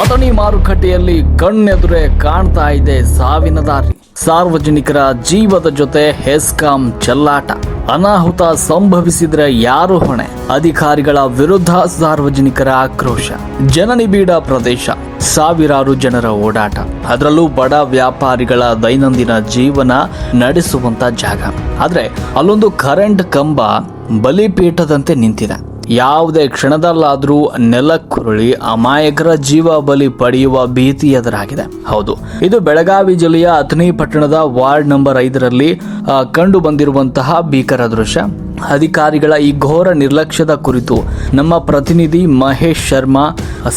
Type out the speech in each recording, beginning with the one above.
ಅಥಣಿ ಮಾರುಕಟ್ಟೆಯಲ್ಲಿ ಕಣ್ಣೆದುರೇ ಕಾಣ್ತಾ ಇದೆ ಸಾವಿನ ದಾರಿ. ಸಾರ್ವಜನಿಕರ ಜೀವದ ಜೊತೆ ಹೆಸ್ಕಾಂ ಚೆಲ್ಲಾಟ. ಅನಾಹುತ ಸಂಭವಿಸಿದ್ರೆ ಯಾರು ಹೊಣೆ? ಅಧಿಕಾರಿಗಳ ವಿರುದ್ಧ ಸಾರ್ವಜನಿಕರ ಆಕ್ರೋಶ. ಜನನಿಬಿಡ ಪ್ರದೇಶ, ಸಾವಿರಾರು ಜನರ ಓಡಾಟ, ಅದರಲ್ಲೂ ಬಡ ವ್ಯಾಪಾರಿಗಳ ದೈನಂದಿನ ಜೀವನ ನಡೆಸುವಂತ ಜಾಗ. ಆದ್ರೆ ಅಲ್ಲೊಂದು ಕರೆಂಟ್ ಕಂಬ ಬಲಿಪೀಠದಂತೆ ನಿಂತಿದೆ. ಯಾವುದೇ ಕ್ಷಣದಲ್ಲಾದರೂ ನೆಲಕ್ಕುರುಳಿ ಅಮಾಯಕರ ಜೀವ ಬಲಿ ಪಡೆಯುವ ಭೀತಿ ಎದುರಾಗಿದೆ. ಹೌದು, ಇದು ಬೆಳಗಾವಿ ಜಿಲ್ಲೆಯ ಅಥಣಿ ಪಟ್ಟಣದ ವಾರ್ಡ್ ನಂಬರ್ 5ರಲ್ಲಿ ಕಂಡು ಬಂದಿರುವಂತಹ ಭೀಕರ ದೃಶ್ಯ. ಅಧಿಕಾರಿಗಳ ಈ ಘೋರ ನಿರ್ಲಕ್ಷ್ಯದ ಕುರಿತು ನಮ್ಮ ಪ್ರತಿನಿಧಿ ಮಹೇಶ್ ಶರ್ಮಾ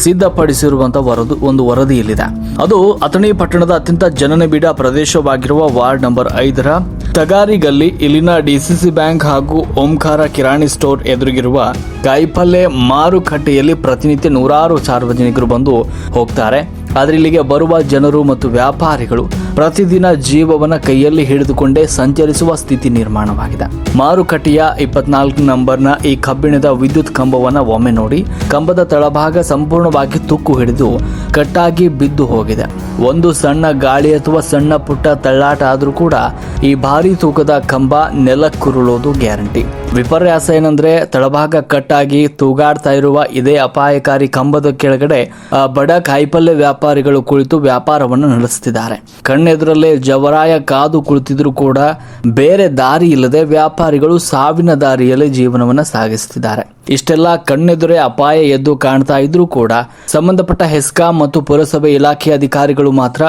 ಸಿದ್ಧಪಡಿಸಿರುವಂತಹ ಒಂದು ವರದಿ ಇಲ್ಲಿದೆ. ಅದು ಅಥಣಿ ಪಟ್ಟಣದ ಅತ್ಯಂತ ಜನನಿಬಿಡ ಪ್ರದೇಶವಾಗಿರುವ ವಾರ್ಡ್ ನಂಬರ್ 5ರ ತಗಾರಿಗಲ್ಲಿ ಇಲ್ಲಿನ ಡಿಸಿಸಿ ಬ್ಯಾಂಕ್ ಹಾಗೂ ಓಂಕಾರ ಕಿರಾಣಿ ಸ್ಟೋರ್ ಎದುರಿಗಿರುವ ಕಾಯಿಪಲ್ಲೆ ಮಾರುಕಟ್ಟೆಯಲ್ಲಿ ಪ್ರತಿನಿತ್ಯ ನೂರಾರು ಸಾರ್ವಜನಿಕರು ಬಂದು ಹೋಗ್ತಾರೆ. ಆದರೆ ಇಲ್ಲಿಗೆ ಬರುವ ಜನರು ಮತ್ತು ವ್ಯಾಪಾರಿಗಳು ಪ್ರತಿದಿನ ಜೀವವನ್ನ ಕೈಯಲ್ಲಿ ಹಿಡಿದುಕೊಂಡೇ ಸಂಚರಿಸುವ ಸ್ಥಿತಿ ನಿರ್ಮಾಣವಾಗಿದೆ. ಮಾರುಕಟ್ಟೆಯ 24 ನಂಬರ್ನ ಈ ಕಬ್ಬಿಣದ ವಿದ್ಯುತ್ ಕಂಬವನ್ನ ಒಮ್ಮೆ ನೋಡಿ. ಕಂಬದ ತಳಭಾಗ ಸಂಪೂರ್ಣವಾಗಿ ತುಕ್ಕು ಹಿಡಿದು ಕಟ್ಟಾಗಿ ಬಿದ್ದು ಹೋಗಿದೆ. ಒಂದು ಸಣ್ಣ ಗಾಳಿ ಅಥವಾ ಸಣ್ಣ ಪುಟ್ಟ ತಳ್ಳಾಟ ಆದ್ರೂ ಕೂಡ ಈ ಭಾರಿ ತೂಕದ ಕಂಬ ನೆಲಕ್ಕುರುಳೋದು ಗ್ಯಾರಂಟಿ. ವಿಪರ್ಯಾಸ ಏನಂದ್ರೆ ತಳಭಾಗ ಕಟ್ಟಾಗಿ ತೂಗಾಡ್ತಾ ಇರುವ ಇದೇ ಅಪಾಯಕಾರಿ ಕಂಬದ ಕೆಳಗಡೆ ಬಡ ಕಾಯಿಪಲ್ಯ ವ್ಯಾಪಾರಿಗಳು ಕುಳಿತು ವ್ಯಾಪಾರವನ್ನು ನಡೆಸುತ್ತಿದ್ದಾರೆ. ಕಣ್ಣೆದುರಲ್ಲೇ ಜವರಾಯ ಕಾದು ಕುಳಿತಿದ್ರು ಕೂಡ ಬೇರೆ ದಾರಿ ಇಲ್ಲದೆ ವ್ಯಾಪಾರಿಗಳು ಸಾವಿನ ದಾರಿಯಲ್ಲಿ ಜೀವನವನ್ನು ಸಾಗಿಸುತ್ತಿದ್ದಾರೆ. ಇಷ್ಟೆಲ್ಲ ಕಣ್ಣೆದುರೇ ಅಪಾಯ ಎದ್ದು ಕಾಣ್ತಾ ಇದ್ರೂ ಕೂಡ ಸಂಬಂಧಪಟ್ಟ ಹೆಸ್ಕಾಂ ಮತ್ತು ಪುರಸಭೆ ಇಲಾಖೆ ಅಧಿಕಾರಿಗಳು ಮಾತ್ರ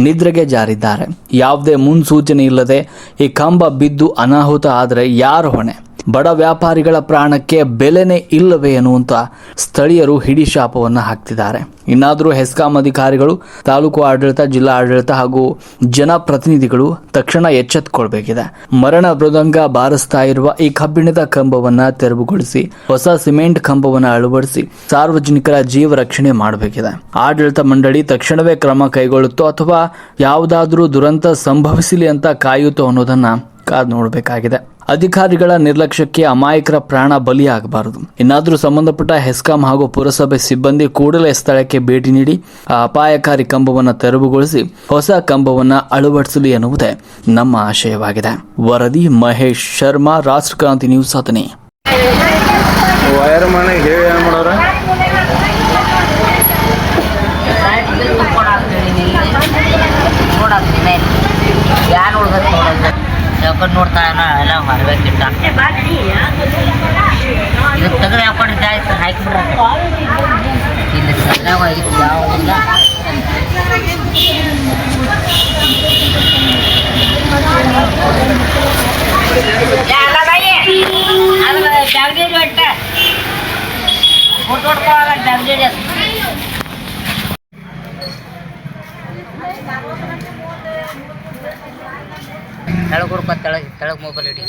ನಿದ್ರೆಗೆ ಜಾರಿದ್ದಾರೆ. ಯಾವುದೇ ಮುನ್ಸೂಚನೆ ಇಲ್ಲದೆ ಈ ಕಂಬ ಬಿದ್ದು ಅನಾಹುತ ಆದರೆ ಯಾರು ಹೊಣೆ? ಬಡ ವ್ಯಾಪಾರಿಗಳ ಪ್ರಾಣಕ್ಕೆ ಬೆಲೆನೇ ಇಲ್ಲವೇ ಎನ್ನುವಂತ ಸ್ಥಳೀಯರು ಹಿಡಿಶಾಪವನ್ನು ಹಾಕ್ತಿದ್ದಾರೆ. ಇನ್ನಾದರೂ ಹೆಸ್ಕಾಂ ಅಧಿಕಾರಿಗಳು, ತಾಲೂಕು ಆಡಳಿತ, ಜಿಲ್ಲಾ ಆಡಳಿತ ಹಾಗೂ ಜನಪ್ರತಿನಿಧಿಗಳು ತಕ್ಷಣ ಎಚ್ಚೆತ್ತುಕೊಳ್ಬೇಕಿದೆ. ಮರಣ ಮೃದಂಗ ಬಾರಿಸ್ತಾ ಇರುವ ಈ ಕಬ್ಬಿಣದ ಕಂಬವನ್ನ ತೆರವುಗೊಳಿಸಿ ಹೊಸ ಸಿಮೆಂಟ್ ಕಂಬವನ್ನು ಅಳವಡಿಸಿ ಸಾರ್ವಜನಿಕರ ಜೀವ ರಕ್ಷಣೆ ಮಾಡಬೇಕಿದೆ. ಆಡಳಿತ ಮಂಡಳಿ ತಕ್ಷಣವೇ ಕ್ರಮ ಕೈಗೊಳ್ಳುತ್ತೋ ಅಥವಾ ಯಾವುದಾದ್ರೂ ದುರಂತ ಸಂಭವಿಸಲಿ ಅಂತ ಕಾಯುತ್ತೋ ಅನ್ನೋದನ್ನ ಕಾದು ನೋಡಬೇಕಾಗಿದೆ. ಅಧಿಕಾರಿಗಳ ನಿರ್ಲಕ್ಷ್ಯಕ್ಕೆ ಅಮಾಯಕರ ಪ್ರಾಣ ಬಲಿಯಾಗಬಾರದು. ಇನ್ನಾದರೂ ಸಂಬಂಧಪಟ್ಟ ಹೆಸ್ಕಾಂ ಹಾಗೂ ಪುರಸಭೆ ಸಿಬ್ಬಂದಿ ಕೂಡಲೇ ಸ್ಥಳಕ್ಕೆ ಭೇಟಿ ನೀಡಿ ಆ ಅಪಾಯಕಾರಿ ಕಂಬವನ್ನು ತೆರವುಗೊಳಿಸಿ ಹೊಸ ಕಂಬವನ್ನು ಅಳವಡಿಸಲಿ ಎನ್ನುವುದೇ ನಮ್ಮ ಆಶಯವಾಗಿದೆ. ವರದಿ ಮಹೇಶ್ ಶರ್ಮಾ, ರಾಷ್ಟ್ರಕ್ರಾಂತಿ ನ್ಯೂಸ್, ಅಥಣಿ. ನೋಡ್ತಾನ ಎಲ್ಲ ಮರಬೇಕಿಟ್ಟ ಇದು ತಗಡೆ ಹಾಕೊಂಡಿದ್ದ ಆಯ್ತು, ಹಾಕಿಬಿಡ್ರ ಇಲ್ಲಿ ಸರಿಯಾಗಿತ್ತು ಯಾವುದಿಲ್ಲ. ಡಬ್ಲ್ಯೂಡಿ ಒಟ್ಟ ಫೋಟೋ ಹೊಡ್ಕೊಳ್ಳೋಲ್ಲ. ಡಬ್ಲ್ಯೂಡಿ ತೆಳಗೆ ಹುಡ್ಕೊ, ತೆಳಗೆ ಮೊಬೈಲ್ ಇಡಿ.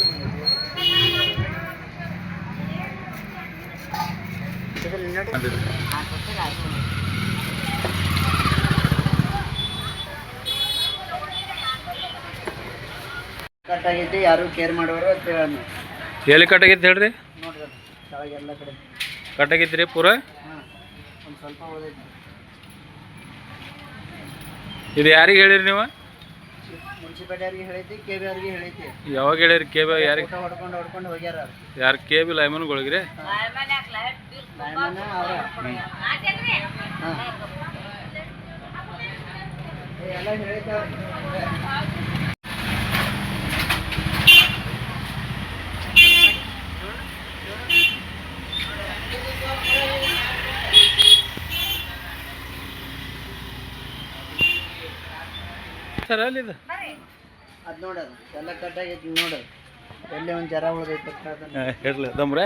ಕಟ್ಟಾಗಿದ್ದು ಯಾರು ಕೇರ್ ಮಾಡೋರು ಎಲ್ಲಿ ಕಟ್ಟಾಗಿತ್ತು ಹೇಳ್ರಿ? ನೋಡ್ರಿ ತೆಳಗೆ ಎಲ್ಲ ಕಡೆ ಕಟ್ಟಾಗಿದ್ರಿ ಪೂರ? ಹಾಂ, ಒಂದು ಸ್ವಲ್ಪ ಓದೈತಿ. ಇದು ಯಾರಿಗೆ ಹೇಳಿರಿ ನೀವು? ಮುನ್ಸಿಪಾಲಿಟಿ ಹೇಳೈತಿ, ಕೆಬಿ ಅವ್ರಿಗೆ ಹೇಳೈತಿ. ಯಾವಾಗ ಹೇಳಿರಿ? ಕೆಬಿ ಯಾರಿಗೆ? ಹೊಡ್ಕೊಂಡು ಹೋಗ್ಯಾರ. ಯಾರು? ಕೆಬಿ ಲೈಮನ್ಗಳಿಗ್ರಿ? ಎಲ್ಲ ಹೇಳೈತಿ. ಸರ್ ಅಲ್ಲಿದೆ ಅದು ನೋಡೋದು ಎಲ್ಲ ಕಟ್ಟಾಗೈತಿ. ನೋಡೋದು ಎಲ್ಲಿ ಒಂದು ಜರ ಉಳ್ದೈತೆ ಹೇಳಲ್ಲ ದಮ್ರೆ.